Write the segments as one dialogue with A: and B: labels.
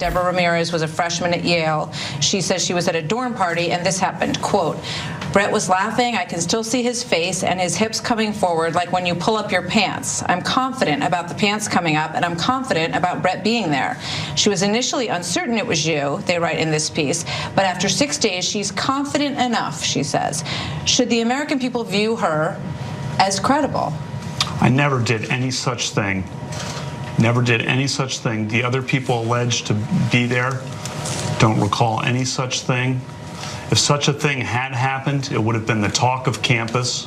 A: Deborah Ramirez was a freshman at Yale. She says she was at a dorm party and this happened. Quote, Brett was laughing. I can still see his face and his hips coming forward like when you pull up your pants. I'm confident about the pants coming up and I'm confident about Brett being there. She was initially uncertain it was you, they write in this piece, but after 6 days, she's confident enough, she says. Should the American people view her as credible?
B: I never did any such thing. Never did any such thing. The other people alleged to be there don't recall any such thing. If such a thing had happened, it would have been the talk of campus.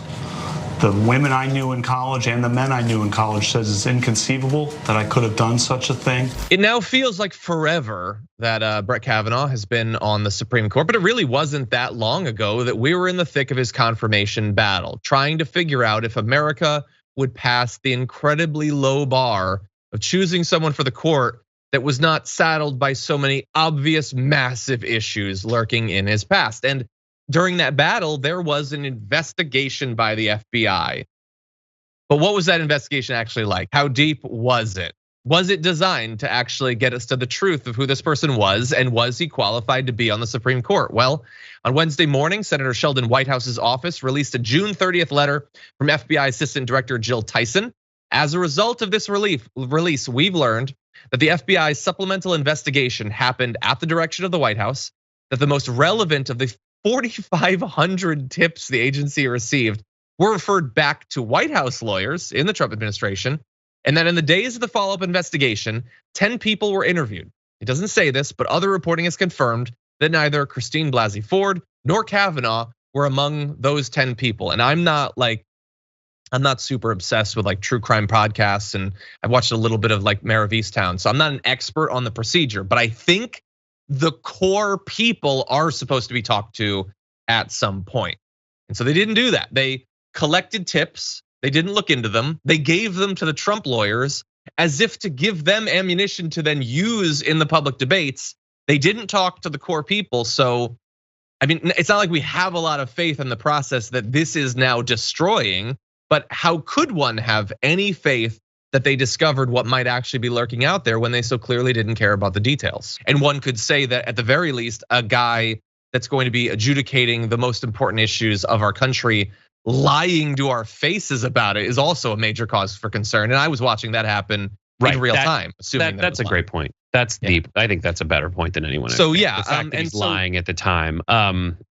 B: The women I knew in college and the men I knew in college says it's inconceivable that I could have done such a thing.
C: It now feels like forever that Brett Kavanaugh has been on the Supreme Court, but it really wasn't that long ago that we were in the thick of his confirmation battle, trying to figure out if America would pass the incredibly low bar of choosing someone for the court that was not saddled by so many obvious massive issues lurking in his past. And during that battle, there was an investigation by the FBI. But what was that investigation actually like? How deep was it? Was it designed to actually get us to the truth of who this person was, and was he qualified to be on the Supreme Court? Well, on Wednesday morning, Senator Sheldon Whitehouse's office released a June 30th letter from FBI Assistant Director Jill Tyson. As a result of this release, we've learned that the FBI's supplemental investigation happened at the direction of the White House, that the most relevant of the 4,500 tips the agency received were referred back to White House lawyers in the Trump administration, and that in the days of the follow-up investigation, 10 people were interviewed. It doesn't say this, but other reporting has confirmed that neither Christine Blasey Ford nor Kavanaugh were among those 10 people. And I'm not super obsessed with like true crime podcasts, and I've watched a little bit of like Mare of Easttown. So I'm not an expert on the procedure, but I think the core people are supposed to be talked to at some point. And so they didn't do that. They collected tips, they didn't look into them. They gave them to the Trump lawyers as if to give them ammunition to then use in the public debates. They didn't talk to the core people. So, I mean, it's not like we have a lot of faith in the process that this is now destroying. But how could one have any faith that they discovered what might actually be lurking out there when they so clearly didn't care about the details? And one could say that at the very least, a guy that's going to be adjudicating the most important issues of our country lying to our faces about it is also a major cause for concern. And I was watching that happen in real time, assuming
D: that's a great point. That's deep. I think that's a better point than anyone.
C: So yeah,
D: the fact that he's lying at the time.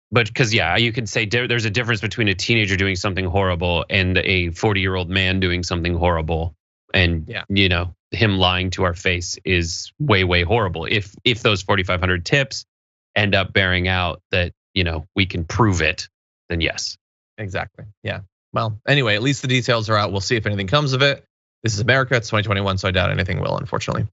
D: But because you could say there's a difference between a teenager doing something horrible and a 40-year-old man doing something horrible, and him lying to our face is way, way horrible. If those 4,500 tips end up bearing out that we can prove it, then yes,
C: exactly. Yeah. Well, anyway, at least the details are out. We'll see if anything comes of it. This is America. It's 2021, so I doubt anything will, unfortunately.